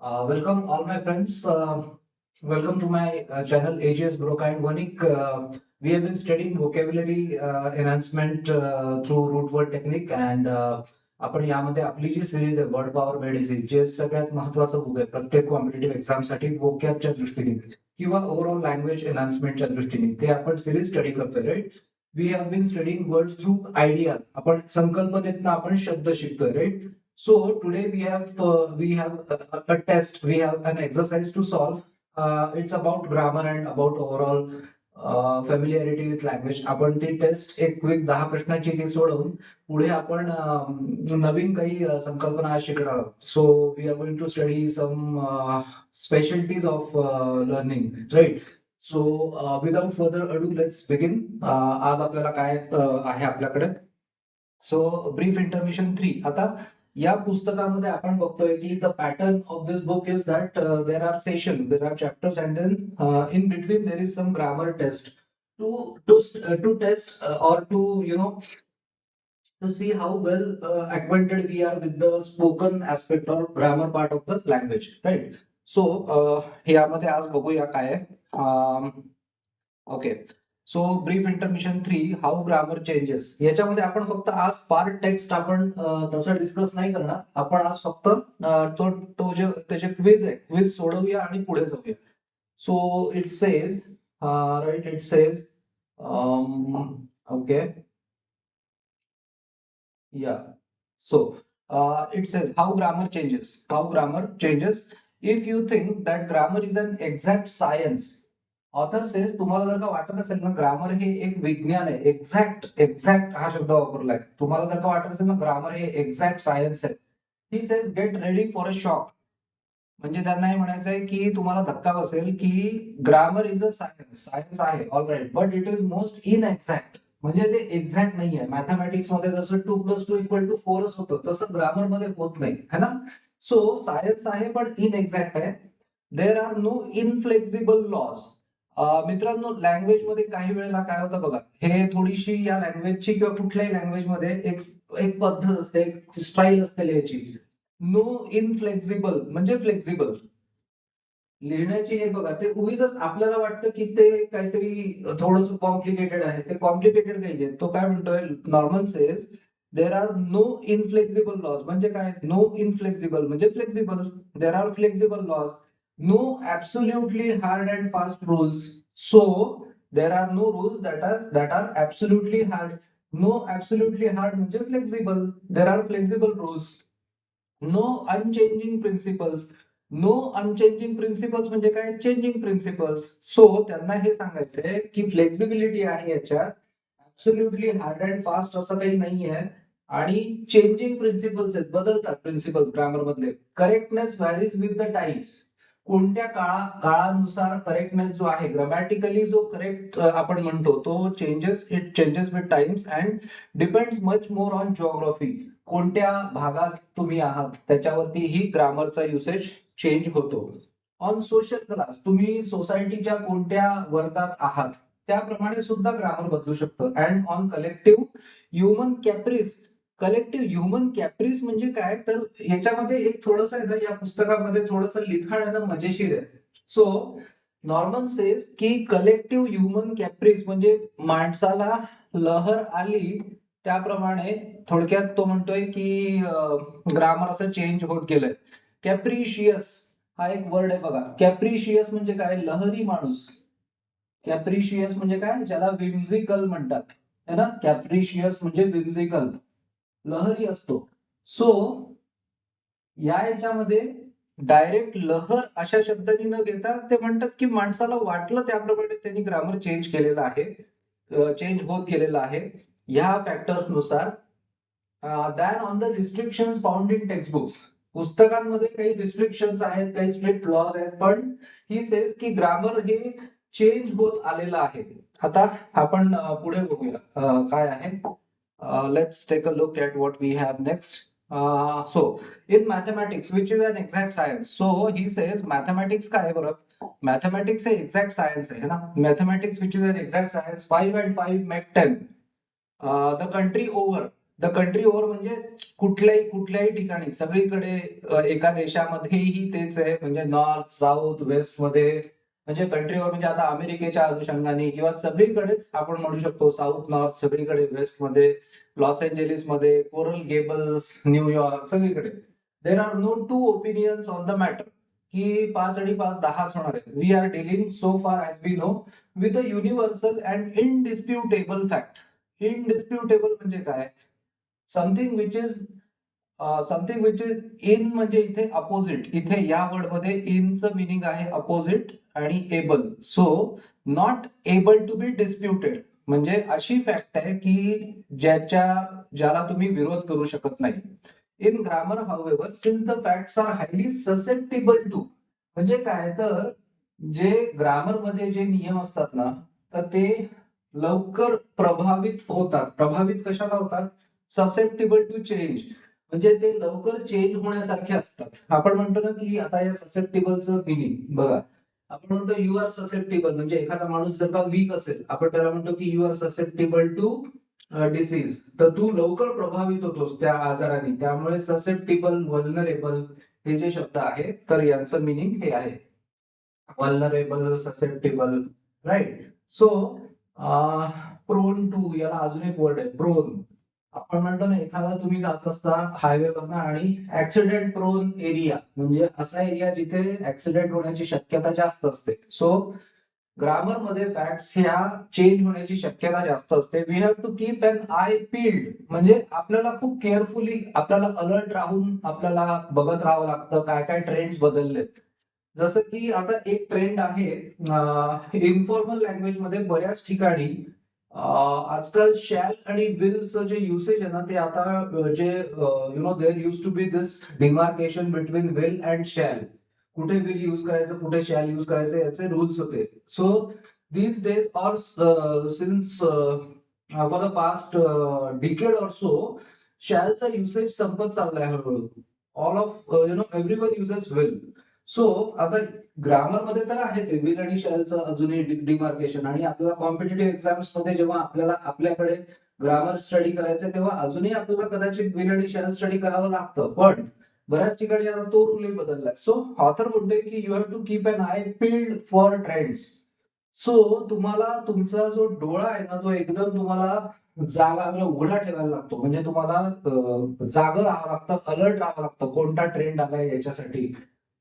Welcome all my friends. Welcome to my channel AGS Broka and Vanik. We have been studying vocabulary enhancement through root word technique and आपण यामध्ये आपली जी series आहे word power made easy जे सगळ्यात महत्वाचं book आहे प्रत्येक competitive एक्झामसाठी वोकॅबच्या दृष्टीने किंवा ओव्हरऑल लँग्वेज एनहान्समेंटच्या दृष्टीने ते आपण सिरीज स्टडी करतोय right. We have been studying words through ideas. आपण संकल्पनेतनं आपण शब्द शिकतोय right. So today we have a test. We have an exercise to solve. It's about grammar and about overall familiarity with language. आपण ती taste एक quick 10 प्रश्नांची ती सोडवून पुढे आपण नवीन काही संकल्पना आज शिकणार आहोत. So we are going to study some specialities of learning right. So without further ado let's begin. आज आपल्याला काय आहे आपल्याकडे. So brief intermission 3. आता या पुस्तकामध्ये आपण बघतोय की the pattern of this book is that there are sessions, there are chapters and then in between there is some grammar test to test or to see how well acquainted we are with the spoken aspect or grammar part of the language, right? So यामध्ये आज बघूया काय आहे. Okay. So brief intermission 3 how grammar changes. याच्यामध्ये आपण फक्त आज part text आपण तसं डिस्कस नाही करणार. आपण आज फक्त तो जे त्याचे क्विज आहे क्विज सोडवूया आणि पुढे जाऊया. So it says right, it says okay yeah. So it says how grammar changes if you think that grammar is an exact science. Author says तुम्हाला जर का वाटत असेल ना ग्रामर हे एक विज्ञान आहे, एक्झॅक्ट हा शब्द वापरलाय. तुम्हाला जर का वाटत असेल ना ग्रामर हे एक्झॅक्ट सायन्स आहे, he says get ready for a shock. म्हणजे त्यांना हे म्हणायचं आहे की तुम्हाला धक्का बसेल की ग्रामर इज अ सायन्स आहे all right, but it is most inexact. म्हणजे ते एक्झॅक्ट नाही आहे. मॅथमॅटिक्स मध्ये जसं 2+2=4 होतं तसं ग्रामर मध्ये होत नाही है ना. सो सायन्स आहे पण इनएक्झॅक्ट आहे. There are no inflexible laws. मित्रांनो लँग्वेज मध्ये काही वेळेला काय होतं बघा, हे थोडीशी या लँग्वेजची किंवा कुठल्याही लँग्वेज मध्ये एक पद्धत असते, एक स्टाईल असते लिहायची. नो इनफ्लेक्झिबल म्हणजे फ्लेक्झिबल लिहिण्याची. हे बघा ते उगीच आपल्याला वाटतं की ते काहीतरी थोडस कॉम्प्लिकेटेड आहे. ते कॉम्प्लिकेटेड काही आहे. तो काय म्हणतोय Norman says there are no inflexible laws. म्हणजे काय नो इनफ्लेक्झिबल म्हणजे flexible. There are flexible laws. No absolutely hard and fast rules. So there are no rules that are absolutely hard. No absolutely hard म्हणजे flexible. There are flexible rules. No unchanging principles. No unchanging principles म्हणजे काय changing principles. So त्यांना हे सांगायचंय की flexibility आहे याच्यात, absolutely hard and fast असं काही नाहीये, आणि चेंजिंग प्रिन्सिपल्स आहेत, बदलतात प्रिन्सिपल्स ग्रामर मधले. Correctness varies with the times. कोणत्या काळानुसार करेक्टनेस जो आहे ग्रामॅटिकली जो करेक्ट आपण म्हणतो तो it changes with times and depends much more on geography. कोणत्या भागात तुम्ही आहात त्याच्यावरती ही ग्रामरचा युसेज चेंज होतो. ऑन सोशल क्लास, तुम्ही सोसायटीच्या कोणत्या वर्गात आहात त्याप्रमाणे सुद्धा ग्रामर बदलू शकतं. And on collective human caprice. Collective human caprice म्हणजे काय, तर याच्यामध्ये एक थोडंसं आहे ना, या पुस्तकामध्ये थोडंसं लिखाण आहे ना मजेशीर आहे. सो नॉर्मन सेज की कलेक्टिव्ह ह्युमन कॅप्रिस म्हणजे माणसाला लहर आली त्याप्रमाणे थोडक्यात तो म्हणतोय की ग्रामर असं चेंज होत गेलंय. कॅप्रिशियस हा एक वर्ड आहे बघा. कॅप्रिशियस म्हणजे काय, लहरी माणूस. कॅप्रिशियस म्हणजे काय, ज्याला विम्झिकल म्हणतात है ना. कॅप्रिशियस म्हणजे विम्झिकल, लहरी असतो. सो याच्यामध्ये डायरेक्ट लहर अशा शब्दांनी न घेता ते म्हणतात की माणसाला वाटलं त्याप्रमाणे त्यांनी ग्रामर चेंज केलेलं आहे, चेंज होत गेलेलं आहे ह्या फॅक्टर्स नुसार. Than on the restrictions found in textbooks. पुस्तकांमध्ये काही रिस्ट्रिक्शन्स आहेत, काही स्ट्रिक्ट लॉज आहेत, पण ही सेज की ग्रामर हे चेंज होत आलेलं आहे. आता आपण पुढे बघूया काय आहे. Let's take a look at what we have next. So in mathematics, which is an exact science, so he says mathematics का है बरं, mathematics है exact science है ना. Mathematics which is an exact science, 5 and 5 make 10. The country over, the country over म्हणजे कुठल्याही ठिकाणी सगळीकडे एका देशामध्येही तेच आहे, म्हणजे नॉर्थ साऊथ वेस्ट मध्ये, म्हणजे कंट्री ओव्हर म्हणजे आता अमेरिकेच्या अनुषंगाने किंवा सगळीकडेच आपण म्हणू शकतो, साऊथ नॉर्थ सगळीकडे, वेस्ट मध्ये, लॉस एंजेलिस मध्ये, कोरल गेबल्स, न्यूयॉर्क, सगळीकडे there are no two opinions on the matter की 5 आणि 5 10च होणार आहे. We are dealing so far as we know with a universal and indisputable fact. Indisputable म्हणजे काय? समथिंग विच इज इन, म्हणजे इथे अपोजिट, इथे या वर्ड मध्ये इनचं मिनिंग आहे अपोजिट आणि able. So not able to be disputed म्हणजे अशी फॅक्ट आहे की ज्याला तुम्ही विरोध करू शकत नाही. In grammar however since the facts are highly susceptible to, म्हणजे काय तर जे ग्रामर मध्ये जे नियम असतात ना, तर ते लवकर प्रभावित होतात. प्रभावित कशाला होतात? ससेप्टेबल टू चेंज, म्हणजे ते लवकर चेंज होण्यासारखे असतात. आपण म्हणतो ना की आता या ससेप्टेबलचं मिनिंग बघा, आपण म्हणतो यू आर ससेप्टेबल, म्हणजे एखादा माणूस जर का वीक असेल, आपण त्याला म्हणतो की you are susceptible to disease, तर तू लवकर प्रभावित होतोस त्या आजाराने. त्यामुळे ससेप्टेबल, व्हल्नरेबल हे जे शब्द आहेत, तर यांचं मिनिंग हे आहे vulnerable, susceptible, right. So prone to, याला अजून एक वर्ड आहे प्रोन. आपण म्हणतो ना, एखादा तुम्ही जात असता हायवेवरनं आणि ऍक्सिडेंट प्रोन एरिया, म्हणजे असा एरिया जिथे ऍक्सिडेंट होण्याची शक्यता जास्त असते. सो ग्रामर मध्ये फॅक्ट्स ह्या चेंज होण्याची शक्यता जास्त असते. We have to keep an eye peeled, म्हणजे आपल्याला खूप केअरफुली, आपल्याला अलर्ट राहून आपल्याला बघत राहावं लागतं काय काय ट्रेंड्स बदललेत. जसं की आता एक ट्रेंड आहे इन्फॉर्मल लँग्वेज मध्ये बऱ्याच ठिकाणी आजकाल शॅल आणि विलचं जे युसेज आहे ना, ते आता जे there used to be this demarcation between will and shall, कुठे विल यूज करायचं कुठे शॅल यूज करायचं याचे रूल्स होते. So these days or since for the past decade or so, शॅलचा युसेज संपत चाललाय हळूहळू. All of everyone uses will. So आता ग्रामर मध्ये तर आहे ते विल आणि शॅलचं अजूनही डिमार्केशन, आणि आपल्याला कॉम्पिटेटिव्ह एक्झाम्स मध्ये जेव्हा आपल्याकडे ग्रामर स्टडी करायचं तेव्हा अजूनही आपल्याला कदाचित विल आणि शॅल स्टडी करावं लागतं. पण बऱ्याच ठिकाणी आता तो रूलही बदललाय. सो ऑथर म्हणतोय की you have to keep an eye peeled for trends. So तुम्हाला तुमचा जो डोळा आहे ना, तो एकदम तुम्हाला जागा, म्हणजे उघडा ठेवायला लागतो. म्हणजे तुम्हाला जागं राहावं लागतं, अलर्ट राहावं लागतं, कोणता ट्रेंड आलाय याच्यासाठी.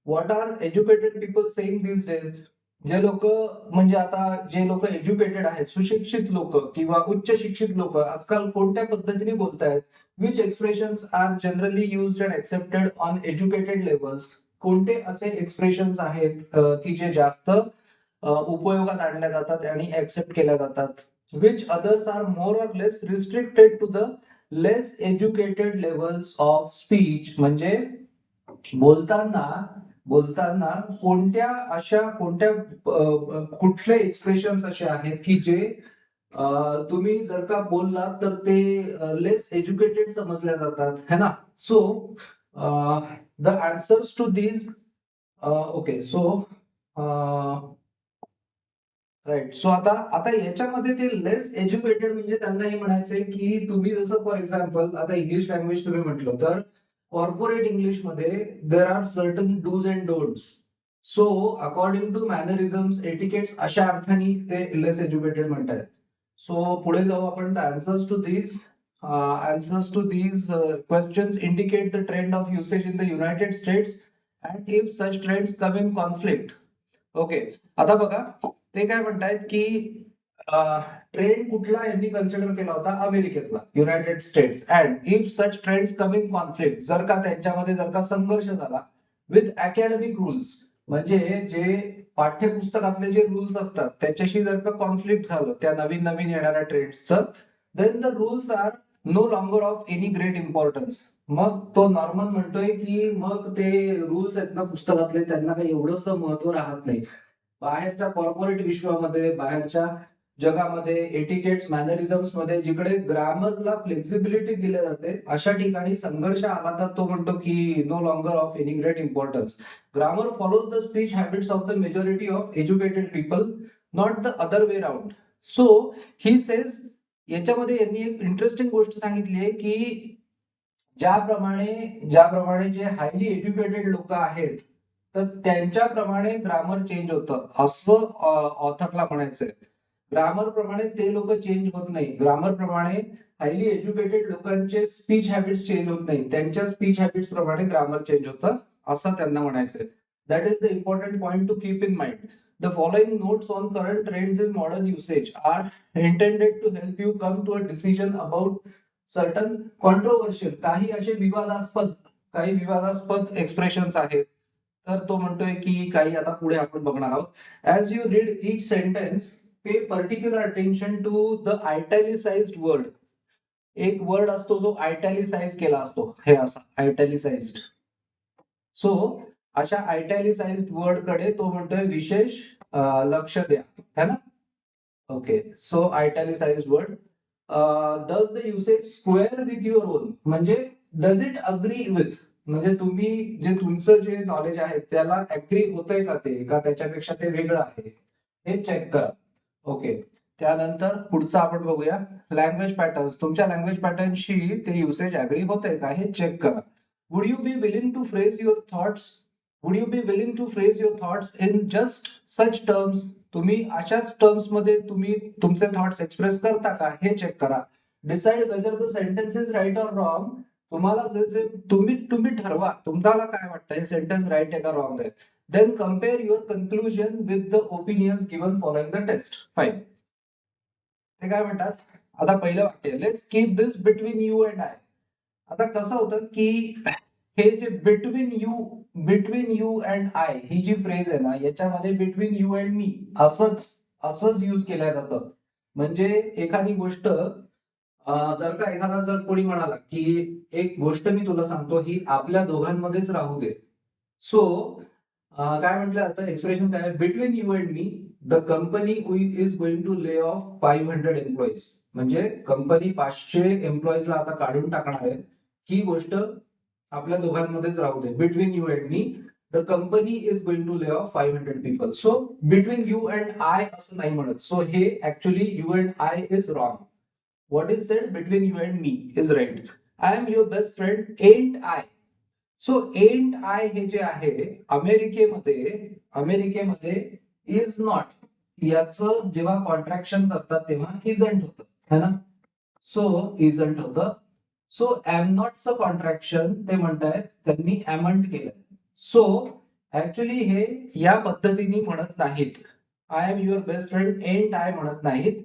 What are educated people saying this days? जे लोक, म्हणजे आता जे लोक एज्युकेटेड आहेत, सुशिक्षित लोक किंवा उच्च शिक्षित लोक आजकाल कोणत्या पद्धतीने बोलतायत? Which expressions are generally used and accepted on educated levels? कोणते असे एक्सप्रेशन्स आहेत की जे जास्त उपयोगात आणल्या जातात आणि एक्सेप्ट केल्या जातात? Which others are more or less restricted to the less educated levels of speech? म्हणजे बोलताना बोलताना कोणत्या कुठले एक्सप्रेशन्स असे आहेत की जे तुम्ही जर का बोललात तर ते लेस एज्युकेटेड समजल्या जातात, है ना? So the answers to these, okay, so right. So आता आता याच्यामध्ये ते लेस एज्युकेटेड म्हणजे त्यांना हे म्हणायचंय की तुम्ही जसं फॉर एक्झाम्पल आता इंग्लिश लँग्वेज तुम्ही म्हटलं तर कॉर्पोरेट इंग्लिश मध्ये there are certain dos and don'ts. So according to mannerisms, etiquettes, अशा अर्थाने ते लेस एज्युकेटेड म्हणतात. सो पुढे जाऊ आपण. Answers to these questions indicate the trend of usage in the United States and if such trends come in conflict. Okay, आता बघा ते काय म्हणतायत की ट्रेंड कुठला यांनी कन्सिडर केला होता? अमेरिकेतला, United States. And if such trends come in conflict, जर का त्यांच्यामध्ये जर का संघर्ष झाला विथ अकॅडमिक रूल्स, म्हणजे जे पाठ्यपुस्तकातले जे रूल्स असतात त्याच्याशी जर का कॉन्फ्लिक्ट झालं त्या नवीन नवीन येणाऱ्या ट्रेंड्सचं, then the rules are no longer of any great importance. मग तो नॉर्मल म्हणतोय की मग ते रूल्स आहेत ना पुस्तकातले, त्यांना काही एवढंसं महत्व राहत नाही. बाहेरच्या कॉर्पोरेट विश्वामध्ये, बाहेरच्या जगामध्ये, एटिकेट्स, मॅनरिझम्स मध्ये जिकडे ग्रामरला फ्लेक्झिबिलिटी दिली जाते, अशा ठिकाणी संघर्ष आला तर तो म्हणतो की no longer of any great importance. Grammar follows the speech habits of the majority of educated people, not the other way round. So he says याच्यामध्ये यांनी एक इंटरेस्टिंग गोष्ट सांगितली आहे की ज्याप्रमाणे जे हायली एज्युकेटेड लोक आहेत तर त्यांच्याप्रमाणे ग्रामर चेंज होतं असं ऑथरला म्हणायचंय. ग्रामर प्रमाणे ते लोक चेंज होत नाही. ग्रामर प्रमाणे हायली एज्युकेटेड लोकांचे स्पीच हॅबिट्स चेंज होत नाही. त्यांच्या स्पीच हॅबिट्स प्रमाणे ग्रामर चेंज होतं असं त्यांना म्हणायचंय. That is the important point two keep in mind. The following notes on current trends in modern usage are intended to help you come to a decision about certain controversial काही विवादास्पद expressions आहेत. तर तो म्हणतोय की काही आता पुढे आपण बघणार आहोत. As you read each sentence, pay particular attention to the italicized word. एक वर्ड असतो जो आयटॅलिसाइज केला असतो, हे असा आयटॅलिसाइज्ड. सो अशा आयटॅलिसाइज्ड वर्ड कडे तो म्हणतोय विशेष लक्ष द्या, है ना. Okay, so italicised word. Does the usage square with your own, म्हणजे डज इट अग्री विथ, म्हणजे तुम्ही जे तुमचं जे नॉलेज आहे त्याला अग्री होतंय का ते, का त्याच्यापेक्षा ते वेगळं आहे, हे चेक करा. ओके, त्यानंतर पुढचं आपण बघूया. लँग्वेज पॅटर्न्स, तुमच्या लँग्वेज पॅटर्नशी ते युसेज अग्री होतंय का हे चेक करा. Would you be willing to phrase your thoughts would you be willing to phrase your thoughts in just such terms, तुम्ही अशाच टर्म्स मध्ये तुम्ही तुमचे थॉट्स एक्सप्रेस करता का हे चेक करा. Decide whether the sentence is right or wrong, तुम्हाला जे तुम्ही ठरवा तुम्हाला काय वाटतं हे सेंटेन्स राईट आहे का रॉंग आहे. Then compare your conclusion with the opinions given following the test. Fine. ते काय म्हणतात, आता पहिलं वाक्य, let's keep this between you and I. आता कसं होतं की हे जे बिटवीन यू अँड आय ही जी फ्रेज आहे ना, याच्यामध्ये बिटवीन यू अँड मी असंच यूज केलं जातं. म्हणजे एखादी गोष्ट जर कोणी म्हणाला की एक गोष्ट मी तुला सांगतो ही आपल्या दोघांमध्येच राहू दे. सो काय म्हटलं जातं, एक्सप्रेशन काय, between you and me the company is going to lay off 500 employees, म्हणजे कंपनी 500 एम्प्लॉईजला आता काढून टाकणार आहे. ही गोष्ट आपल्या दोघांमध्येच राहू दे. Between you and me the company is going to lay off 500 people. So between you and I असं नाही म्हणत. सो हे actually you and I is wrong. What is said between you and me is right. I am your best friend and I. So and I हे जे आहे अमेरिकेमध्ये is not याचं जेव्हा कॉन्ट्रॅक्शन करतात तेव्हा इजंट होतं, है ना. सो इजंट होतं. सो एम नॉटचं कॉन्ट्रॅक्शन ते म्हणतायत त्यांनी एमंट केलं. सो ऍक्च्युली हे या पद्धतीने म्हणत नाहीत. I am your best friend and I म्हणत नाहीत,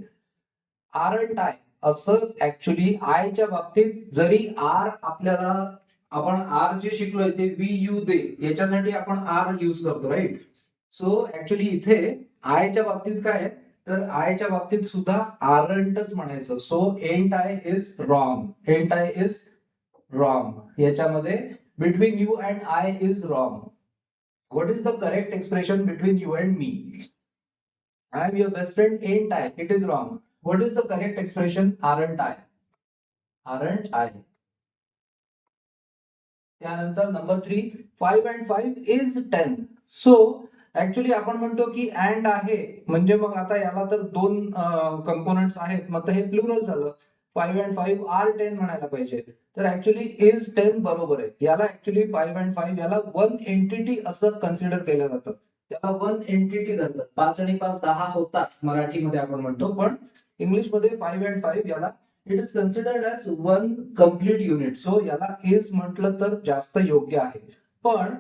आरंट आय असं ऍक्च्युली आयच्या बाबतीत. जरी आर आपल्याला आपण आर जे शिकलोय ते वी यू दे याच्यासाठी आपण आर यूज करतो, राईट. सो ऍक्च्युली इथे आयच्या बाबतीत काय आहे, तर आयच्या बाबतीत सुद्धा आरंटच म्हणायचं. So and I is wrong. And I is wrong याच्यामध्ये between you and I is wrong. What is the correct expression between you and me. I am your best friend and I, it is wrong. What is the correct expression? Aren't I? Aren't I? त्यानंतर number 3, 5 and 5 is 10. So actually आपण म्हणतो की and आहे म्हणजे मग आता याला तर दोन कंपोनेंट्स आहेत, मग हे प्लुरल झालं. 5 and 5 आर 10 म्हणायला पाहिजे. तर ऍक्च्युली इज 10 बरोबर आहे. याला ऍक्च्युली 5 and 5 याला वन एंटिटी असं कन्सिडर केलं जातं. त्याला वन एंटिटी धरतात. 5 आणि 5 10 होतात मराठीमध्ये आपण म्हणतो, पण इंग्लिशमध्ये 5 and 5 याला it is considered as one complete unit. So याला इज म्हटलं तर जास्त योग्य आहे. पण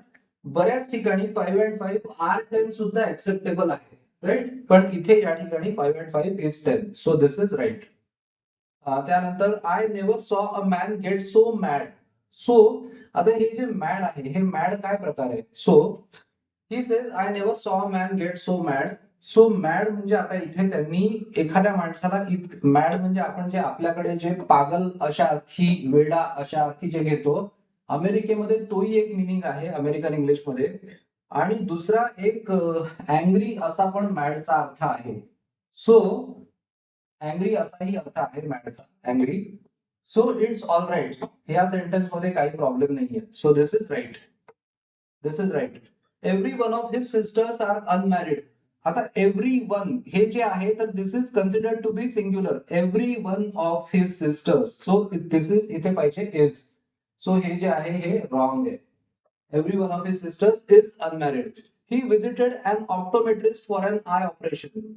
बऱ्याच ठिकाणी 5 and 5 आर 10 सुद्धा ऍक्सेप्टेबल आहे, राईट. पण इथे या ठिकाणी 5 and 5 is 10. So this is right. त्यानंतर I never saw a man get so mad. So आता हे जे मॅड आहे हे मॅड काय प्रकार आहे. So he says I never saw a man get so mad. So mad म्हणजे आता इथे त्यांनी एखाद्या माणसाला मॅड म्हणजे आपण जे आपल्याकडे जे पागल अशा अर्थी, वेडा अशा अर्थी जे घेतो, अमेरिकेमध्ये तोही एक मिनिंग आहे अमेरिकन इंग्लिशमध्ये. आणि दुसरा एक अँग्री असा पण मॅडचा अर्थ आहे. सो अँग्री असाही अर्थ आहे मॅडचा, angry. So it's all right. या सेंटेन्स मध्ये काही प्रॉब्लेम नाहीये. So this is right. This is right. Every one of his sisters are unmarried. आता एव्हरी वन हे जे आहे तर this is considered to be singular, every one of his sisters. So this is इथे पाहिजे is. So हे जे आहे हे रॉंग आहे. Every one of his sisters is unmarried. He visited an optometrist for an eye operation.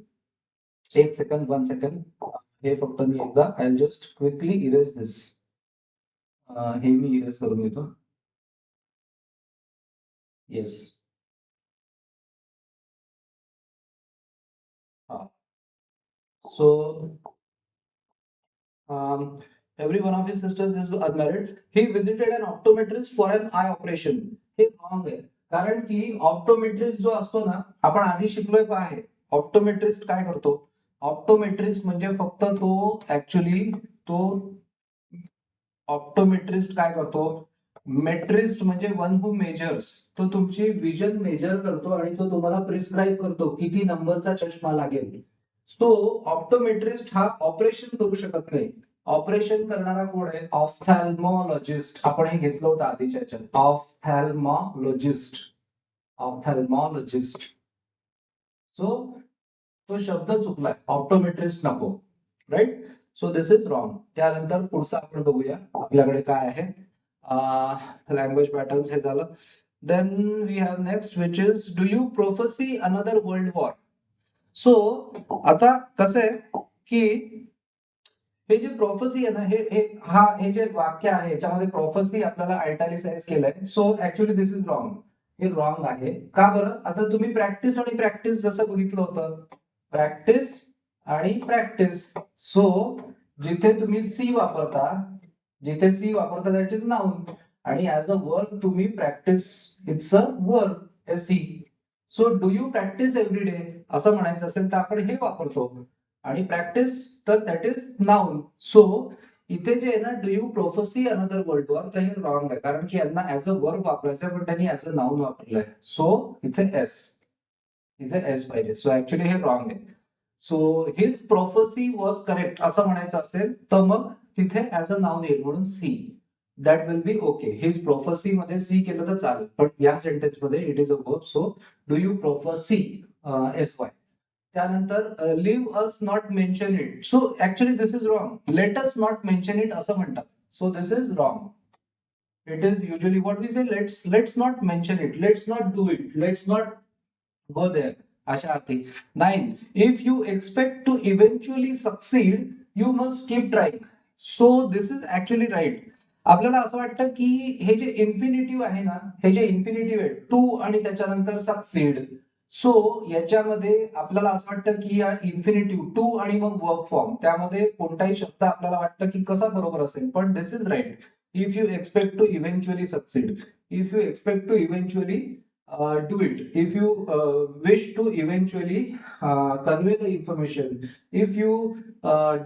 एक second, 1 second. हे फक्त मी एकदा I just quickly erase this. हे मी इरेज करून घेतो. Yes. So every one of his sisters is unmarried. He visited an optometrist for an eye operation. हे रॉंग आहे. कारण की ऑप्टोमेट्रिस्ट जो असतो ना, आपण आधी शिकलोय पहा आहे. ऑप्टोमेट्रिस्ट काय करतो? ऑप्टोमेट्रिस्ट म्हणजे फक्त तो ऍक्च्युली तो ऑप्टोमेट्रिस्ट काय करतो? मेट्रिस्ट म्हणजे वन हू मेजर्स. तो तुमची विजन मेजर करतो आणि तो तुम्हाला प्रिस्क्राईब करतो किती नंबरचा चष्मा लागेल. सो ऑप्टोमेट्रिस्ट हा ऑपरेशन करू शकत नाही. ऑपरेशन करणारा कोण आहे? ऑफ्थॅल्मॉलॉजिस्ट. आपण हे घेतलं होतं आधीच्या ह्याच्यात. ऑफ्थॅल्मॉलॉजिस्ट. ऑफ्थॅल्मॉलॉजिस्ट. सो तो शब्द चुकलाय, ऑप्टोमेट्रिस्ट नको. Right. So this is wrong. त्यानंतर पुढचं आपण बघूया आपल्याकडे काय आहे. लँग्वेज पॅटर्न्स हे झालं. Then we have next which is do you prophesy another world war. So आता कसं आहे की हे जे प्रोफेसी आहे ना, हे जे वाक्य आहे याच्यामध्ये प्रोफेसी आपल्याला आयटॅलिसाइज केलंय. So actually this is wrong. हे रॉंग आहे. का बरं? आता तुम्ही प्रॅक्टिस आणि प्रॅक्टिस जसं बघितलं होतं, प्रॅक्टिस आणि प्रॅक्टिस. सो जिथे तुम्ही सी वापरता, जिथे सी वापरता दॅट इज नाउन, आणि ऍज अ वर्ब तुम्ही practise it's a verb S C. So do you practise every day असं म्हणायचं असेल तर आपण हे वापरतो. आणि प्रॅक्टिस तर दॅट इज नाउन. सो इथे जे आहे ना, do you prophesy another world war, तर हे रॉंग आहे. कारण की यांना ऍज अ वर्ब वापरायचं पण त्यांनी ऍज अ नाउन वापरलंय. सो इथे एस, इथे एस पाहिजे. सो ऍक्च्युली हे रॉंग आहे. So his prophecy was correct असं म्हणायचं असेल तर मग तिथे ऍज अ नाउन येईल म्हणून C. That will be okay. His prophecy मध्ये सी केलं तर चालेल, पण या सेंटेन्स मध्ये it is a verb. So do you prophesy S Y. त्यानंतर leave us not mention it. So actually this is wrong. Let us not mention it असं म्हणतात. So this is wrong. It is usually what we say, let's not mention it, let's not do it, let's not go there, अशा अर्थी. 9. If you expect to eventually succeed you must keep trying. So this is actually right. आपल्याला असं वाटतं की हे जे infinitive आहे ना, हे जे इन्फिनिटिव्ह आहे टू आणि त्याच्यानंतर सक्सीड. सो याच्यामध्ये आपल्याला असं वाटतं की या इन्फिनिटिव्ह टू आणि मग वर्क फॉर्म त्यामध्ये कोणताही शब्द आपल्याला वाटतं की कसा बरोबर असेल, पण this is right. If you expect to eventually succeed, if you expect to eventually do it, if you wish to eventually convey the information, if you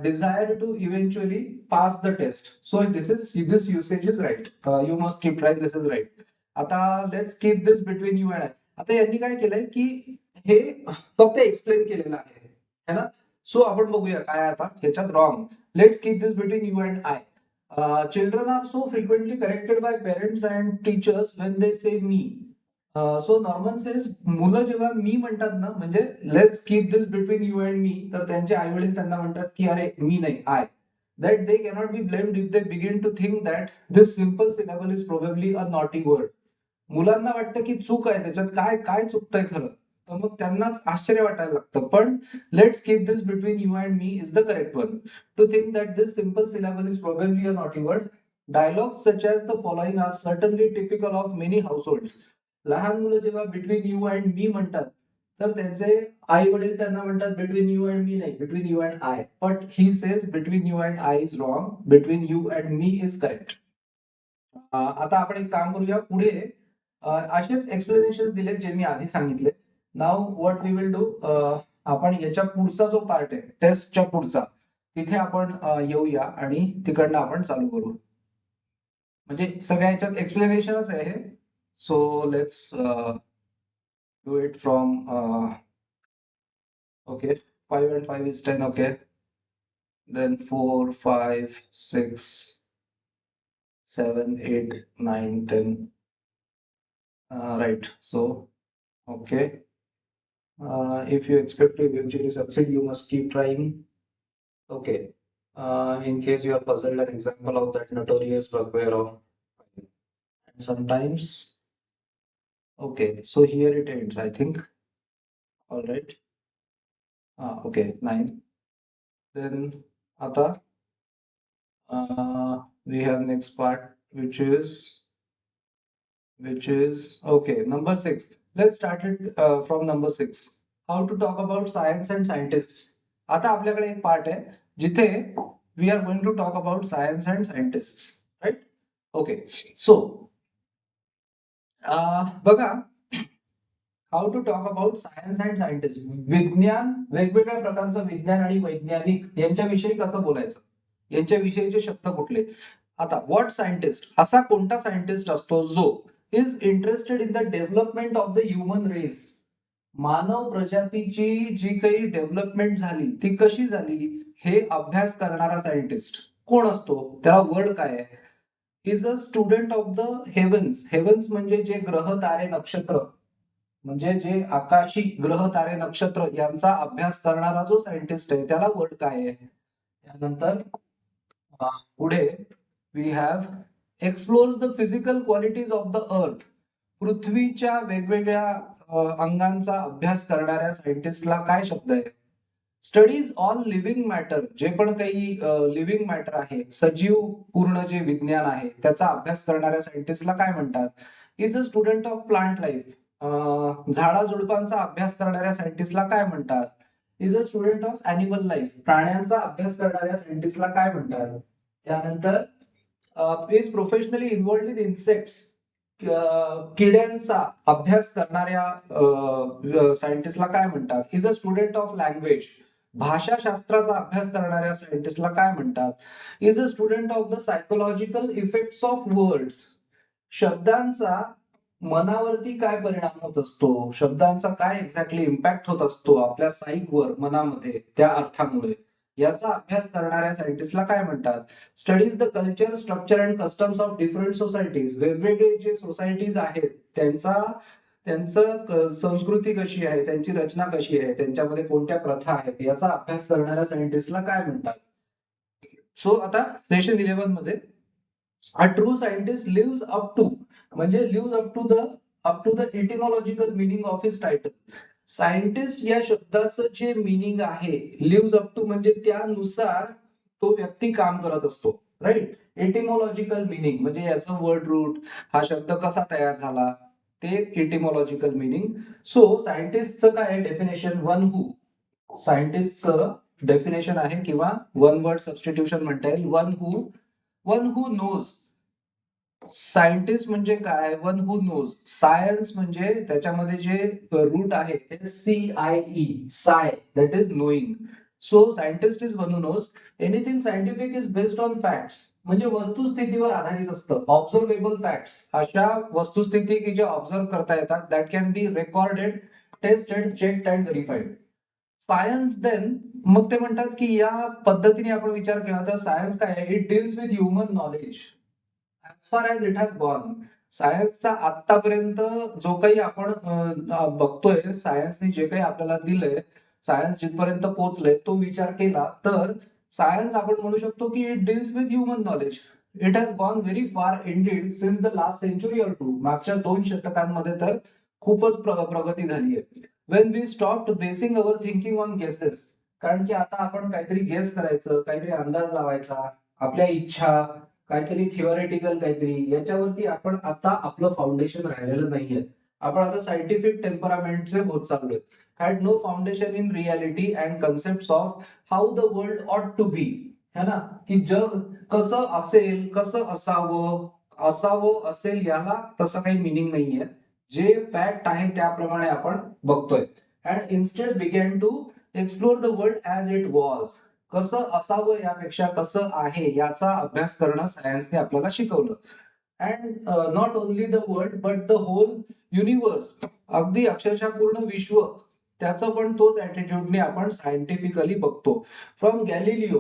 desire to eventually pass the test. So this usage is right. You must keep trying, this is right. आता let's keep this between you and I. आता यांनी काय केलंय की हे फक्त explain केलेलं आहे है ना. सो आपण बघूया काय आता ह्याच्यात wrong. Let's keep this between you and I. Children are so frequently corrected by parents and teachers when they say me. So Norman says मुलं जेव्हा मी म्हणतात ना, म्हणजे let's keep this between you and me, तर त्यांचे आई वडील त्यांना म्हणतात की अरे मी नाही I. That they cannot be blamed if they begin to think that this simple syllable is probably a naughty word. मुलांना वाटतं की चूक आहे त्याच्यात, काय काय चुकतंय खरं, तर मग त्यांनाच आश्चर्य वाटायला लागतं. पण let's keep this between you and me is the correct one. To think that this simple syllable is probably a naughty word. Dialogues such as the following are certainly typical of many households. लहान मुलं जेव्हा between you and मी म्हणतात तर त्यांचे आई वडील त्यांना म्हणतात between you and मी नाही, between you and I. But he says between you and I is wrong, between you and me is correct. आता आपण एक काम करूया पुढे. असेच एक्सप्लेनेशन दिलेत जे मी आधी सांगितले. नाव व्हॉट वी विल डू, आपण याच्या पुढचा जो पार्ट आहे टेस्टच्या पुढचा, तिथे आपण येऊया आणि तिकडनं आपण चालू करू. म्हणजे सगळ्या याच्यात एक्सप्लेनेशनच आहे हे. So let's do it from okay, 5 and 5 is 10. Okay, then 4 5 6 7 8 9 10. Right. So okay, If you expect to eventually succeed, you must keep trying. Okay. In case you are puzzled, an example of that notorious bugbear of. And sometimes, okay, so here it ends, I think. All right. Okay, 9. Then आता we have next part, which is okay, number 6. Let's start it from number 6. How to talk about science and scientists. आता आपल्याकडे एक part आहे जिथे we are going to talk about science and scientists, right? Okay, so बघा, how to talk about science and scientist. विज्ञान, वेगवेगळ्या प्रकारचं विज्ञान आणि वैज्ञानिक यांच्याविषयी कसं बोलायचं, यांच्याविषयीचे शब्द कुठले. आता व्हॉट सायंटिस्ट, असा कोणता सायंटिस्ट असतो जो is interested in the development of the human race. मानव प्रजातीची जी काही डेव्हलपमेंट झाली ती कशी झाली हे अभ्यास करणारा सायंटिस्ट कोण असतो, त्याला वर्ड काय आहे. Is a student of the havens. Havens म्हणजे जे ग्रह तारे नक्षत्र, म्हणजे जे आकाशी ग्रह तारे नक्षत्र यांचा अभ्यास करणारा जो सायंटिस्ट आहे त्याला वर्ड काय आहे. त्यानंतर पुढे we have explores the physical qualities of the earth. पृथ्वीच्या वेगवेगळ्या अंगांचा अभ्यास करणाऱ्या सायंटिस्टला काय शब्द आहे. Studies on living matter. जे पण काही लिव्हिंग मॅटर आहे, सजीव पूर्ण जे विज्ञान आहे त्याचा अभ्यास करणाऱ्या सायंटिस्टला काय म्हणतात. Is a student of plant life. झाडाझुडपांचा अभ्यास करणाऱ्या सायंटिस्टला काय म्हणतात. Is a student of animal life. प्राण्यांचा अभ्यास करणाऱ्या सायंटिस्टला काय म्हणतात. त्यानंतर is professionally involved in insects. किड्यांचा अभ्यास करणाऱ्या सायंटिस्टला काय म्हणतात. Is a student of language. भाषाशास्त्राचा अभ्यास करणाऱ्या सायंटिस्टला काय म्हणतात. Is a student of the psychological effects of words. शब्दांचा मनावरती काय परिणाम होत असतो, शब्दांचा काय एक्झॅक्टली इम्पॅक्ट होत असतो आपल्या साईकवर, मनामध्ये, त्या अर्थामुळे, याचा अभ्यास करणाऱ्या सायंटिस्टला काय म्हणतात. Studies the culture, structure and customs of different societies. वेगवेगळे जे सोसायटीज आहेत त्यांचं संस्कृती कशी आहे, त्यांची रचना कशी आहे, त्यांच्यामध्ये कोणत्या प्रथा आहेत, याचा अभ्यास करणाऱ्या सायंटिस्टला काय म्हणतात. सो आता सेशन 11 मध्ये a true scientist lives up to, म्हणजे lives up to the etymological meaning of his title. Scientist या शब्दाचं जे मिनिंग आहे, लिव्स अप टू म्हणजे त्यानुसार तो व्यक्ती काम करत असतो, राईट. एटिमॉलॉजिकल मिनिंग म्हणजे याचं वर्ड रूट, हा शब्द कसा तयार झाला, ते एटिमॉलॉजिकल मिनिंग. सो सायंटिस्टचं काय डेफिनेशन, वन हू. सायंटिस्टचं डेफिनेशन आहे किंवा वन वर्ड सबस्टिट्यूशन म्हणता येईल, वन हू नोज. सायंटिस्ट म्हणजे काय, वन हू नोज. सायन्स म्हणजे त्याच्यामध्ये जे रूट आहे SCIE, sci, that is knowing. So scientist is one who knows. Anything scientific is based on facts, म्हणजे वस्तुस्थितीवर आधारित असतं. ऑब्झर्वेबल फॅक्ट्स, अशा वस्तुस्थिती की ज्या ऑब्झर्व करता येतात, that can be recorded, tested, checked and verified. Science then, मग ते म्हणतात की या पद्धतीने आपण विचार केला तर सायन्स काय आहे, it deals with human knowledge as फार ऍज इट हॅज गॉन. सायन्सचा आतापर्यंत जो काही आपण बघतोय, सायन्सने जे काही आपल्याला दिलंय, सायन्स जिथपर्यंत पोहोचलंय तो विचार केला तर सायन्स आपण म्हणू शकतो की it deals with human knowledge. It has gone very far indeed since the last century or two. मागच्या 2 शतकांमध्ये तर खूपच प्रगती झाली आहे. When we stop basing our thinking on guesses. कारण की आता आपण काहीतरी गेस करायचं, काहीतरी अंदाज लावायचा, आपल्या इच्छा, काहीतरी थिओरिटिकल काहीतरी, याच्यावरती आपण आता आपलं फाउंडेशन राहिलेलं नाहीये. आपण आता सायंटिफिक टेम्परामेंटचे होत चाललोय. Had no foundation in reality and concept of how the world ought to be. है ना, की जग कसं असेल, कसं असावं असेल, याला तसं काही मिनिंग नाहीये. जे फॅक्ट आहे त्याप्रमाणे आपण बघतोय. And instead began to explore the world as it was. कसं असावं यापेक्षा कसं आहे याचा अभ्यास करणं सायन्सने आपल्याला शिकवलं. And not only the world but the whole universe. अगदी अक्षरशः पूर्ण विश्व, त्याचं पण तोच ऍटिट्यूडने आपण सायंटिफिकली बघतो. From Galileo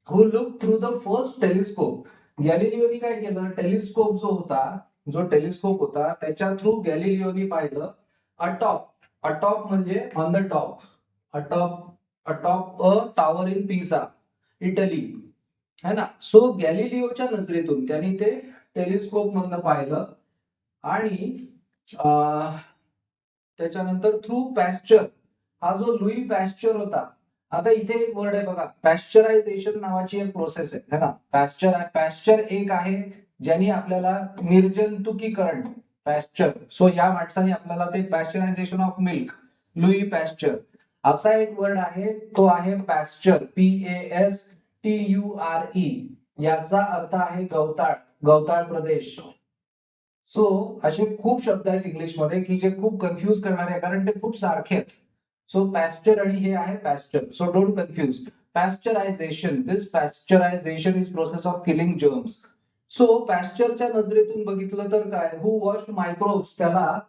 who look through the first telescope. गॅलिलिओनी काय केलं, टेलिस्कोप जो टेलिस्कोप होता त्याच्या थ्रू गॅलिलिओनी पाहिलं अटॉप. अटॉप म्हणजे on the top, atop a tower in पिसा, इटली, है ना. सो गॅलिलिओच्या नजरेतून त्यांनी ते टेलिस्कोप मधनं पाहिलं आणि त्याच्यानंतर थ्रू पॅस्चर, हा जो लुई पॅस्चर होता. आता इथे एक वर्ड आहे बघा, पॅस्चरायझेशन नावाची एक प्रोसेस आहे, है ना. पॅस्चर एक आहे ज्यांनी आपल्याला निर्जंतुकीकरण, पॅस्चर. सो या माणसाने आपल्याला ते पॅस्चरायझेशन ऑफ मिल्क, लुई पॅस्चर असा एक वर्ड आहे, तो आहे पॅस्चर, PASTURE. याचा अर्थ आहे गवताळ, गवताळ प्रदेश. सो असे खूप शब्द आहेत इंग्लिशमध्ये की जे खूप कन्फ्युज करणारे आहे, कारण ते खूप सारखे आहेत. सो पॅस्चर आणि हे आहे Pasteur, so don't confuse. Pasteurization, this pasteurization is process of killing germs. So पॅस्चरच्या नजरेतून बघितलं तर काय, हु वॉच्ड मायक्रोब्स, त्याला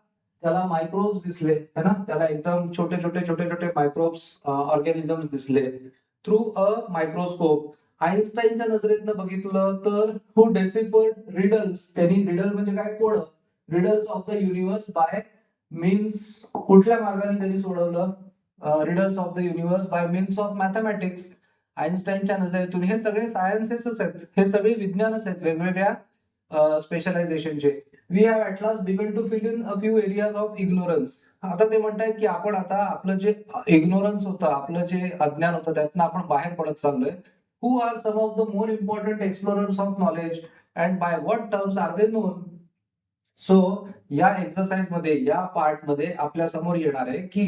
त्याला मायक्रोब्स दिसले, है ना. त्याला एकदम छोटे छोटे छोटे छोटे मायक्रोब्स, ऑर्गॅनिझम्स दिसले थ्रू अ मायक्रोस्कोप. आईन्स्टाईनच्या नजरेतनं बघितलं तर हु डेसिफर्ड रिडल्स, त्यांनी रिडल म्हणजे काय, code, riddles of the universe by means, कुठल्या मार्गाने त्यांनी सोडवलं, riddles of the universe by means of mathematics. आईन्स्टाईनच्या नजरेतून हे सगळे सायन्सेसच आहेत, हे सगळे विज्ञानच आहेत वेगवेगळ्या स्पेशलायझेशनचे. We have at last begun to fill in a few areas of ignorance. आता ते म्हणतायत की आपण आता आपलं जे इग्नोरन्स होतं, आपलं जे अज्ञान होतं, त्यातनं आपण बाहेर पडत चाललोय. Who are some of the more important explorers of knowledge and by what terms are they known? So या एक्सरसाइज मध्ये, या पार्ट मध्ये आपल्या समोर येणार आहे की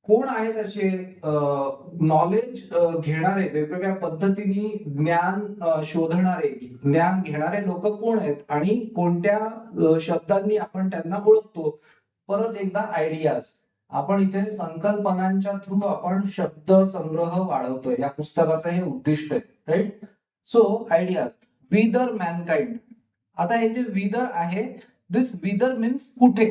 कोण आहेत असे नॉलेज घेणारे, वेगवेगळ्या पद्धतीने ज्ञान शोधणारे, ज्ञान घेणारे लोक कोण आहेत आणि कोणत्या शब्दांनी आपण त्यांना ओळखतो. परत एकदा आयडियाज, आपण इथे संकल्पनांच्या थ्रू आपण शब्द संग्रह वाढवतोय, या पुस्तकाचं हे उद्दिष्ट आहे, right. So ideas, whither mankind. आता हे जे विदर आहे, दिस विदर मीन्स कुठे,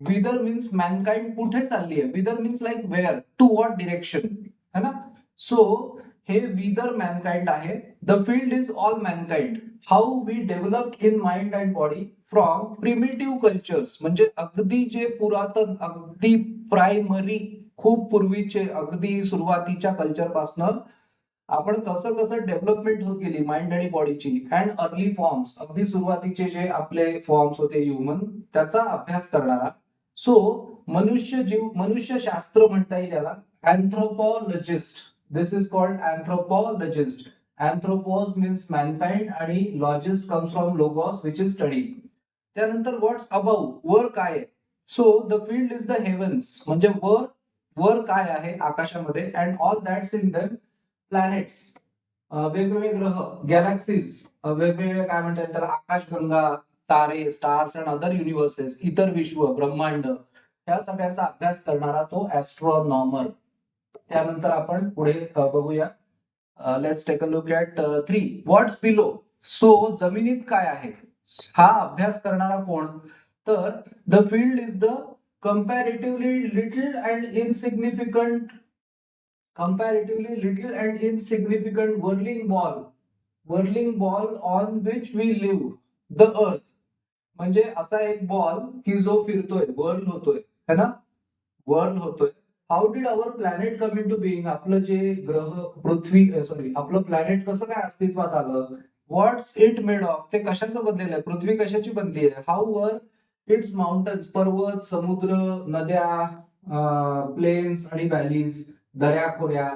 विदर मीन्स मॅनकाइंड कुठे चालली आहे, whither means like where, to what direction, है ना. सो हे विदर मॅनकाइंड आहे. The field is all mankind, how we develop in mind and body from primitive cultures, म्हणजे अगदी जे पुरातन, अगदी प्रायमरी, खूप पूर्वीचे, अगदी सुरुवातीच्या कल्चर पासनं आपण कसं कसं डेव्हलपमेंट होत गेली माइंड आणि बॉडीची, अँड अर्ली फॉर्म्स, अगदी सुरुवातीचे जे आपले फॉर्म्स होते ह्युमन, त्याचा अभ्यास करणारा. सो मनुष्य जीव, मनुष्य शास्त्र म्हणता येईल याला, anthropologist. This is called anthropologist. Anthropos means mankind आणि logist comes from logos which is study. त्यानंतर व्हॉट्स अबाउ, वर काय आहे. So the field is the heavens, म्हणजे वर, वर काय आहे आकाशामध्ये, and all that's in them, planets, वेगवेगळे ग्रह, गॅलेक्सीज, वेगवेगळे काय म्हणतात त्याला, आकाशगंगा, तारे, स्टार्स अँड अदर युनिव्हर्सेस, इतर विश्व, ब्रह्मांड, या सगळ्याचा अभ्यास करणारा तो ऍस्ट्रॉनॉमर. त्यानंतर आपण पुढे बघूया. Let's take a look at 3 what's below. So जमिनीत काय आहे, हा अभ्यास करणारा कोण, तर the field is the comparatively little and insignificant, comparatively little and insignificant whirling ball on which we live, the earth. म्हणजे असा एक बॉल की जो फिरतोय, वर्ल होतोय, है ना, वर्ल होतोय. How did our planet come into being, आपलं जे ग्रह पृथ्वी, सॉरी, आपलं प्लॅनेट कसं काय अस्तित्वात आलं. व्हॉट्स इट मेड ऑफ, ते कशाचं बनलेलं आहे, पृथ्वी कशाची बनली आहे. हाऊ वर इट्स माउंटन्स, पर्वत, समुद्र, नद्या, प्लेन्स आणि व्हॅलीज, दऱ्याखोऱ्या,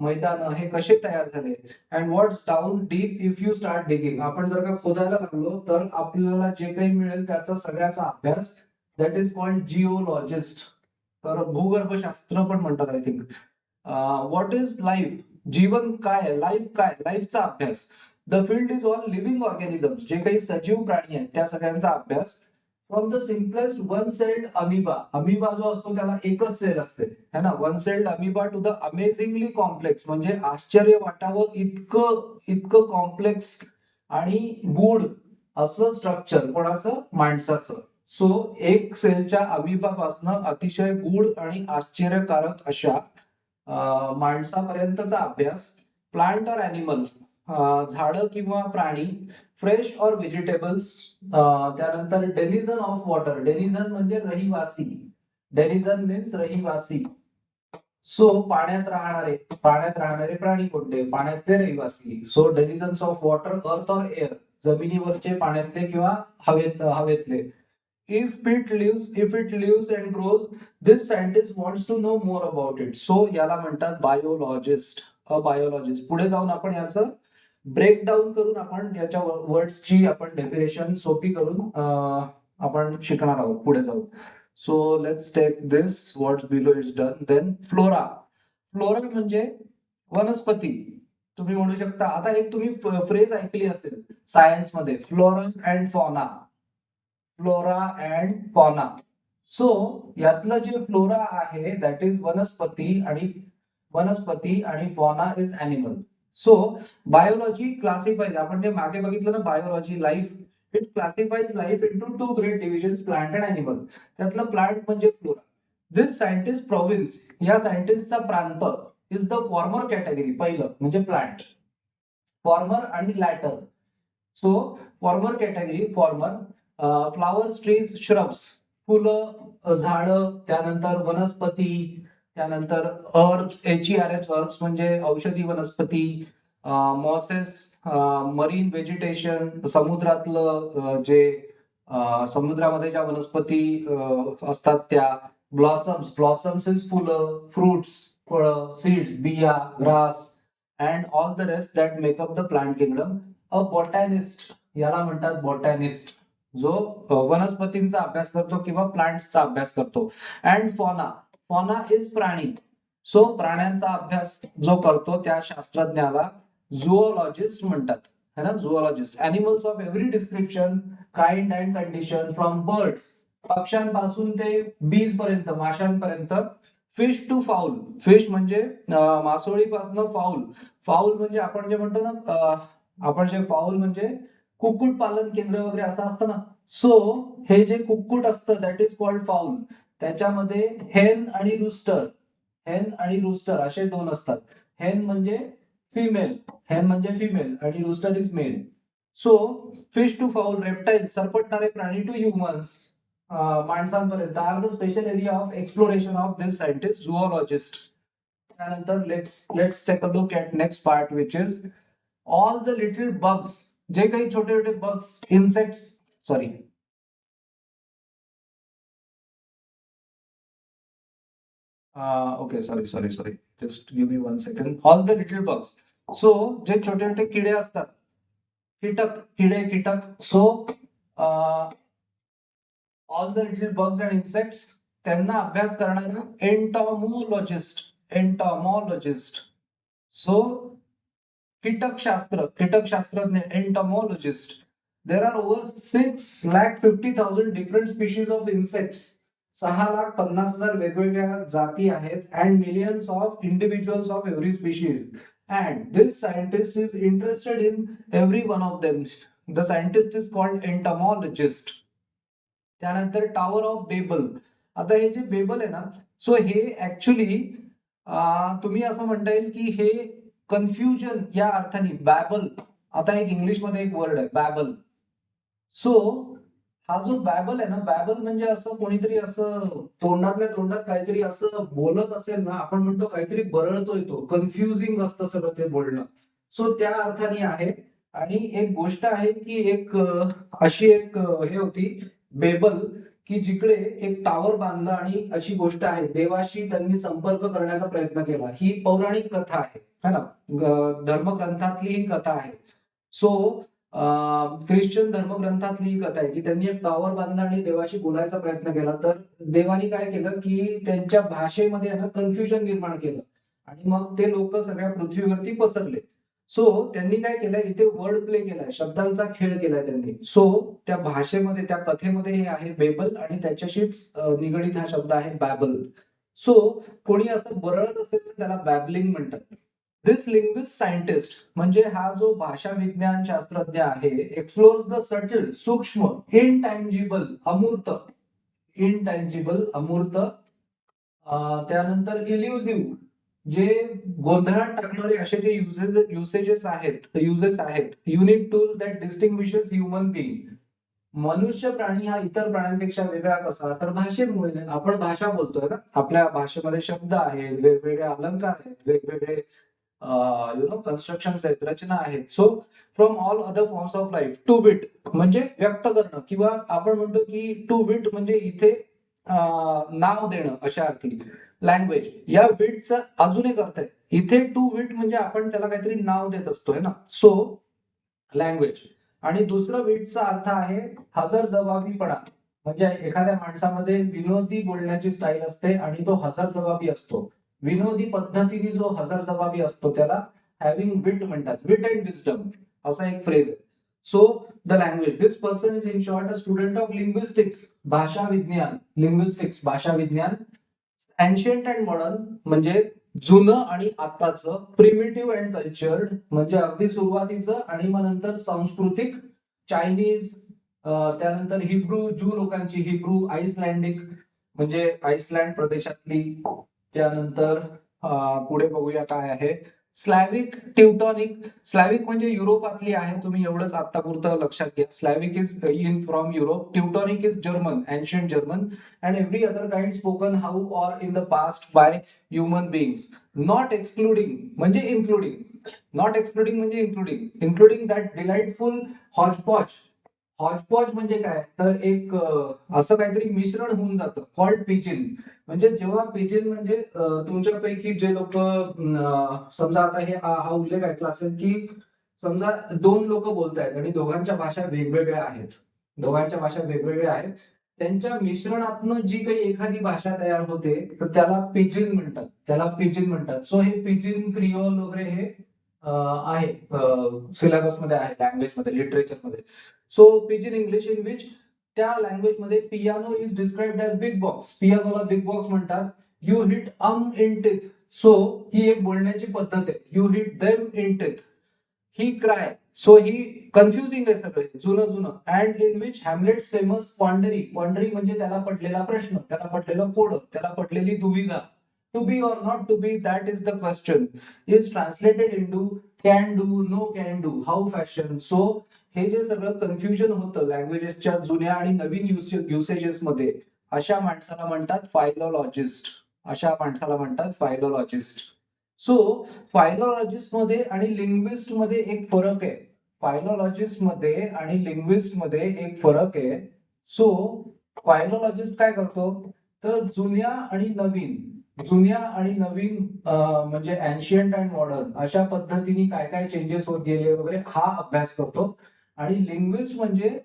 मैदान, हे कसे तयार झाले. And what's down deep if you start digging, आपण जर का खोदायला लागलो तर आपल्याला जे काही मिळेल त्याचा सगळ्याचा अभ्यास, दॅट इज कॉल्ड जिओलॉजिस्ट. तर भूगर्भशास्त्र पण म्हणतात I think. What is life, जीवन काय, लाईफ काय, लाईफचा अभ्यास. The field is all living organisms, जे काही सजीव प्राणी आहेत त्या सगळ्यांचा अभ्यास. From the simplest one celled amoeba, amoeba जो असतो त्याला एकच सेल असते, है ना, one celled amoeba, to the amazingly complex, म्हणजे आश्चर्य वाटावं इतकं इतकं कॉम्प्लेक्स आणि गूढ असं स्ट्रक्चर, कोणाचं, माणसाचं. सो एक सेलच्या अमिबापासनं अतिशय गूढ आणि आश्चर्यकारक अशा माणसापर्यंतचा अभ्यास. प्लांट ऑर ॲनिमल, झाडं किंवा प्राणी. Fresh or vegetables. त्यानंतर डेनिझन ऑफ वॉटर, डेनिझन म्हणजे रहिवासी, डेनिझन मीन्स रहिवासी. सो पाण्यात राहणारे प्राणी कोणते? पाण्यातले रहिवासी. सो डेनिझन्स ऑफ वॉटर, अर्थ ऑर एअर, जमिनीवरचे, पाण्यातले किंवा हवेतले. If it lives and grows, this scientist wants to know more about it. So याला म्हणतात बायोलॉजिस्ट. अ बायोलॉजिस्ट. पुढे जाऊन आपण याचं ब्रेकडाऊन करून आपण याच्या वर्ड्सची आपण डेफिनेशन सोपी करून आपण शिकणार आहोत पुढे जाऊन. So let's take this words below is done. Then flora. Flora म्हणजे वनस्पती. तुम्ही म्हणू शकता, आता एक तुम्ही फ्रेज ऐकली असेल सायन्स मध्ये, flora and fauna. Flora and fauna. So यातलं जे फ्लोरा आहे दॅट इज वनस्पती आणि fauna is animal. So biology classifies, आपण ते मागे बघितलं ना, biology life, it classifies life into two great divisions, plant and animal. त्यातलं प्लांट म्हणजे फ्लोरा. दिस सायंटिस्ट प्रोव्हिन्स, या सायंटिस्टचा प्रांत, इज द फॉर्मर कॅटेगरी. पहिलं म्हणजे प्लांट, फॉर्मर आणि latter. So former category, former. Flowers, trees, shrubs, फुलं, झाडं, त्यानंतर वनस्पती, त्यानंतर हर्ब्स, HERBs, हर्ब्स म्हणजे औषधी वनस्पती, मॉसेस, मरीन व्हेजिटेशन, समुद्रातलं जे समुद्रामध्ये ज्या वनस्पती असतात त्या, ब्लॉसम्स इज फुलं, फ्रुट्स, फळं, सीड्स, बिया, grass, and all the rest that make up the plant kingdom. A botanist, याला म्हणतात बॉटॅनिस्ट, जो वनस्पतींचा अभ्यास करतो किंवा प्लांट्सचा अभ्यास करतो. अँड फॉना, फॉना इज प्राणी. सो प्राण्यांचा अभ्यास जो करतो त्या शास्त्रज्ञाला झुओलॉजिस्ट म्हणतात, है ना, zoologist. Animals of every description, kind and condition, from birds, पक्ष्यांपासून ते बीज पर्यंत, माशांपर्यंत. फिश टू फाऊल, फिश म्हणजे मासोळीपासून फाऊल. फाऊल म्हणजे आपण जे म्हणतो ना, आपण जे फाऊल म्हणजे कुक्कुट पालन केंद्र वगैरे असं असतं ना. सो हे जे कुक्कुट असतं दॅट इज कॉल्ड फाऊल. त्याच्यामध्ये हेन आणि रूस्टर असे दोन असतात. हेन म्हणजे फिमेल आणि rooster is male. So fish to fowl, reptile, सरपटणारे प्राणी, टू ह्युमन्स, माणसांपर्यंत, are the special area of exploration of this scientist zoologist. त्यानंतर let's take a look at next part which is all the little bugs. जे काही छोटे छोटे bugs, insects, sorry, okay, sorry, just give me 1 second. All the little bugs. So जे छोटे छोटे किडे असतात, कीटक. So all the little bugs and insects, त्यांना अभ्यास करणारा एंटॉमॉलॉजिस्ट. सो कीटकशास्त्रज्ञ, entomologist. There are over 6,50,000 different species of insects. 6,50,000 वेगवेगळ्या जाती आहेत. And millions of individuals of every species. And this scientist is interested in every one of them. The scientist is called entomologist. त्यानंतर tower of label. आता हे जे label आहे ना, so हे ऍक्च्युली तुम्ही असं म्हणता येईल की हे कन्फ्युजन या अर्थाने, बॅबल. आता एक इंग्लिशमध्ये एक वर्ड आहे बॅबल. सो हा जो बॅबल आहे ना, बॅबल म्हणजे असं कोणीतरी असं तोंडातल्या तोंडात काहीतरी असं बोलत असेल ना, आपण म्हणतो काहीतरी बरळतोय, तो कन्फ्युजिंग असतं सगळं ते बोलणं. सो त्या अर्थाने आहे. आणि एक गोष्ट आहे की एक अशी एक हे होती बेबल, की जिकडे एक टावर बांधलं आणि अशी गोष्ट आहे, देवाशी त्यांनी संपर्क करण्याचा प्रयत्न केला. ही पौराणिक कथा आहे, है ना, धर्मग्रंथातली ही कथा आहे. सो ख्रिश्चन धर्मग्रंथातली ही कथा आहे की त्यांनी एक टॉवर बांधला आणि देवाशी बोलायचा प्रयत्न केला. तर देवानी काय केलं की त्यांच्या भाषेमध्ये कन्फ्युजन निर्माण केलं आणि मग ते लोक सगळ्या पृथ्वीवरती पसरले. सो त्यांनी काय केलंय, इथे वर्ड प्ले केलाय, शब्दांचा खेळ केलाय त्यांनी. सो त्या भाषेमध्ये, त्या कथेमध्ये हे आहे बेबल आणि त्याच्याशीच निगडीत हा शब्द आहे बॅबल. सो कोणी असं बरळत असेल तर त्याला बॅबलिंग म्हणतात. दिस लिंग्विस्ट सायंटिस्ट म्हणजे हा जो भाषा विज्ञान शास्त्रज्ञ आहे, एक्सप्लोर्स द सटल, सूक्ष्म, अमूर्त, त्यानंतर इल्युझिव्ह, जे गोंधळात टाकणारे असे जे युसेस आहेत, unique tool that distinguishes human being. मनुष्य प्राणी हा इतर प्राण्यांपेक्षा वेगळा कसा? तर भाषेमुळे. आपण भाषा बोलतोय ना, आपल्या भाषेमध्ये शब्द आहेत, वेगवेगळे अलंकार आहेत, वेगवेगळे कन्स्ट्रक्शन्स आहेत, रचना आहेत. So from all other forms of life, to wit म्हणजे व्यक्त करणं, किंवा आपण म्हणतो की टू विट म्हणजे इथे नाव देणं अशा अर्थी. लँग्वेज या विटचं अजून एक अर्थ आहे. इथे टू विट म्हणजे आपण त्याला काहीतरी नाव देत असतोय ना, सो लँग्वेज. आणि दुसरं विटचा अर्थ आहे हजरजबाबीपणा. म्हणजे एखाद्या माणसामध्ये विनोदी बोलण्याची स्टाईल असते आणि तो हजरजबाबी असतो. विनोदी पद्धतीने जो हजरजबाबी असतो त्याला हॅव्हिंग विट म्हणतात. विट अँड विजडम असा एक फ्रेज आहे. So the language, this person is in short a student of linguistics, भाषा विज्ञान. लिंग्विस्टिक्स भाषा विज्ञान. एन्शियंट अँड मॉडर्न म्हणजे जुनं आणि आताचं. प्रिमिटिव्ह अँड कल्चर्ड म्हणजे अगदी सुरुवातीचं आणि मग नंतर सांस्कृतिक. चायनीज, त्यानंतर हिब्रू, ज्यू लोकांची हिब्रू. आइसलँडिक म्हणजे आइसलँड प्रदेशातली. त्यानंतर पुढे बघूया काय आहे. स्लॅविक, ट्युटॉनिक. स्लॅविक म्हणजे युरोपातली आहे, तुम्ही एवढंच आतापुरतं लक्षात घ्या. Slavic is in from Europe. Teutonic is German, ancient German. and every other kind spoken how or in the past by human beings, not excluding म्हणजे including. Not excluding म्हणजे including that delightful hodgepodge. hodgepodge म्हणजे काय, तर एक असं काहीतरी मिश्रण होऊन जातं, कॉल्ड पिजिन. म्हणजे जेव्हा पिजिन म्हणजे तुमच्यापैकी जे लोक समजा आता हा उल्लेख ऐकला असेल की समजा दोन लोक बोलतायत आणि दोघांच्या भाषा वेगवेगळ्या आहेत. दोघांच्या भाषा वेगवेगळ्या आहेत, त्यांच्या मिश्रणातनं जी काही एखादी भाषा तयार होते तर त्याला पिजिन म्हणतात. त्याला पिजिन म्हणतात. सो हे पिजिन, क्रिओल वगैरे हे आहे सिलेबस मध्ये आहे, लँग्वेज मध्ये, लिटरेचर मध्ये. So pidgin English in which त्या लँग्वेज मध्ये piano is described as big box. पियानोला बिग बॉक्स म्हणतात. You hit in teeth. So ही एक बोलण्याची पद्धत आहे. You hit them in teeth. He cry. So ही कन्फ्युजिंग आहे सगळं, जुनं जुनं. And in which Hamlet's famous quandary. Quandary म्हणजे त्याला पडलेला प्रश्न, त्याला पडलेलं कोडं, त्याला पडलेली दुविधा. To be or not to be, that is the question, is translated into can do, no can do, how fashion. So हे जे सगळं कन्फ्युजन होतं लँग्वेजेसच्या जुन्या आणि नवीन युसेजेस मध्ये, अशा माणसाला म्हणतात फायलॉलॉजिस्ट. अशा माणसाला म्हणतात फायलॉलॉजिस्ट. सो फायलॉलॉजिस्ट मध्ये आणि लिंग्विस्ट मध्ये एक फरक आहे. फायलॉलॉजिस्ट मध्ये आणि लिंग्विस्ट मध्ये एक फरक आहे. सो फायलॉलॉजिस्ट काय करतो, तर जुन्या आणि नवीन म्हणजे एन्शियंट अँड मॉडर्न अशा पद्धतीने काय काय चेंजेस होत गेले वगैरे हा अभ्यास करतो. आणि लिंग्विस्ट म्हणजे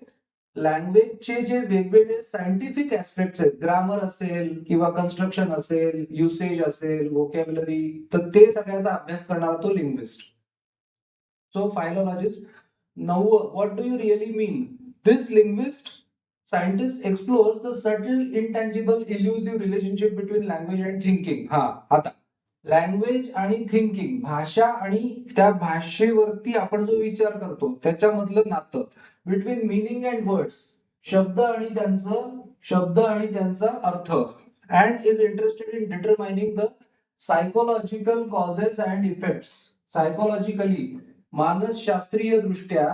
लँग्वेजचे जे वेगवेगळे सायंटिफिक ऍस्पेक्ट्स आहेत, ग्रामर असेल किंवा कन्स्ट्रक्शन असेल, युसेज असेल, वोकॅब्युलरी, तर ते सगळ्याचा अभ्यास करणारा तो लिंग्विस्ट. So philologist. नववं, what do you really mean. This linguist scientist explore the subtle, intangible, elusive relationship between language and thinking. हा आता लँग्वेज आणि थिंकिंग, भाषा आणि त्या भाषेवरती आपण जो विचार करतो त्याच्यामधलं नातं. बिटवीन मिनिंग अँड वर्ड्स, शब्द आणि त्यांचा अर्थ. And is interested in determining the psychological causes and effects. Psychologically, मानसशास्त्रीय दृष्ट्या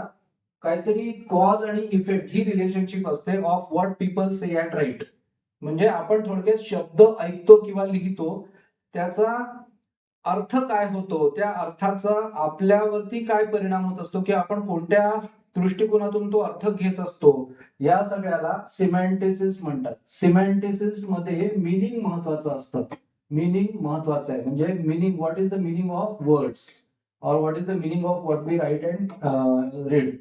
काहीतरी कॉज आणि इफेक्ट ही रिलेशनशिप असते of what people say and write. म्हणजे आपण थोडक्यात शब्द ऐकतो किंवा लिहितो, त्याचा अर्थ काय होतो, त्या अर्थाचा आपल्यावरती काय परिणाम होत असतो, की आपण कोणत्या दृष्टिकोनातून तो अर्थ घेत असतो, या सगळ्याला सिमॅन्टिसिस म्हणतात. सिमॅन्टिसिस मध्ये मिनिंग महत्वाचं असतं. मिनिंग महत्वाचं आहे. म्हणजे meaning, what is the meaning of words, और what is the meaning of what we write and read.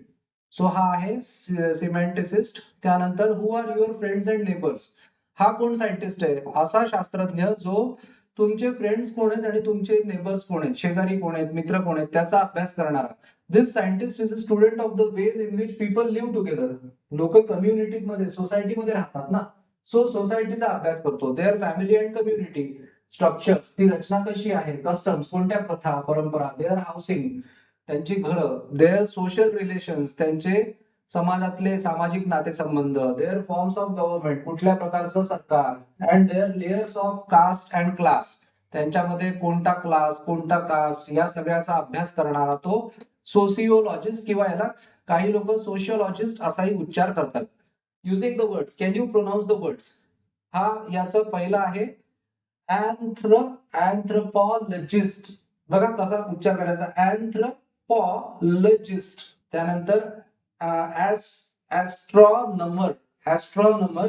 So हा आहे सिमॅन्टिसिस्ट. त्यानंतर who are your friends and neighbours. हा कोण सायंटिस्ट आहे, असा शास्त्रज्ञ जो तुमचे फ्रेंड्स कोण आहेत आणि तुमचे नेबर्स कोण आहेत, शेजारी कोण आहेत, मित्र कोण आहेत, त्याचा अभ्यास करणारा. This scientist is a student of the ways in which people live together. लोक कम्युनिटीमध्ये, सोसायटीमध्ये राहतात ना. सो सोसायटीचा अभ्यास करतो. Their family and community structures, ती रचना कशी आहे, कस्टम्स, कोणत्या प्रथा, परंपरा. देअर हाऊसिंग, त्यांची घरं. देअर सोशल रिलेशन्स, त्यांचे समाजातले सामाजिक नातेसंबंध. देअर फॉर्म्स ऑफ गव्हर्नमेंट, कुठल्या प्रकारचं सरकार. And there layers of caste and class, त्यांच्यामध्ये कोणता क्लास, कोणता कास्ट, या सगळ्याचा अभ्यास करणारा तो सोसिओलॉजिस्ट, किंवा याला काही लोक सोशिओलॉजिस्ट असाही उच्चार करतात. Using the words. Can you pronouns the words? हा याचा पहिला आहे अँथ्रोपॉलॉजिस्ट. बघा कसा उच्चार करायचा, अँथ्रोपॉलॉजिस्ट. त्यानंतर ॲस्ट्रॉनॉमर, ॲस्ट्रॉनॉमर.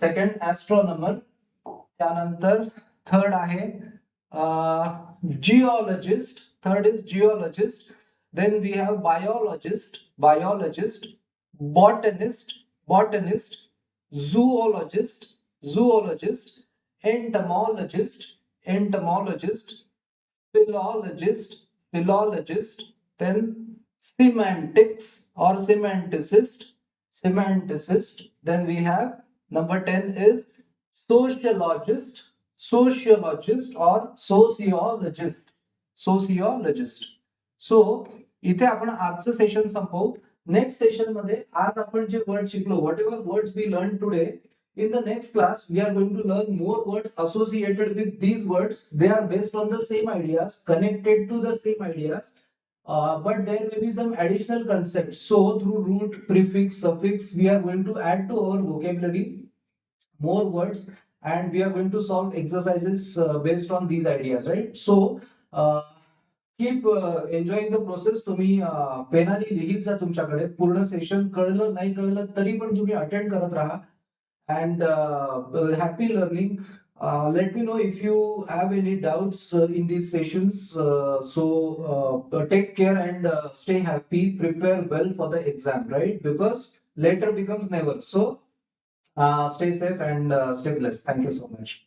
Second astronomer. त्यानंतर थर्ड आहे geologist. Third is geologist. Then we have biologist, biologist, botanist, botanist, zoologist, zoologist, entomologist, entomologist, philologist, philologist, then semantics or semanticist, semanticist. Then we have number 10 is sociologist, sociologist or sociologist, sociologist. So इथे आपण आजचं session संपवू. Next session मध्ये आज आपण जे word शिकलो, whatever words we learn today, in the next class we are going to learn more words associated with these words. They are based on the same ideas, connected to the same ideas, but there may be some additional concepts. So through root, prefix, suffix, we are going to add to our vocabulary more words, and we are going to solve exercises based on these ideas, right? So keep enjoying the process. तुम्ही पेनाने लिहित जा तुमच्याकडे. पूर्ण session कळलं नाही कळलं तरी पण तुम्ही अटेंड करत राहा. And happy learning. Let me know if you have any doubts in these sessions. So take care and stay happy. Prepare well for the exam, right? Because later becomes never. So stay safe and stay blessed. Thank you so much.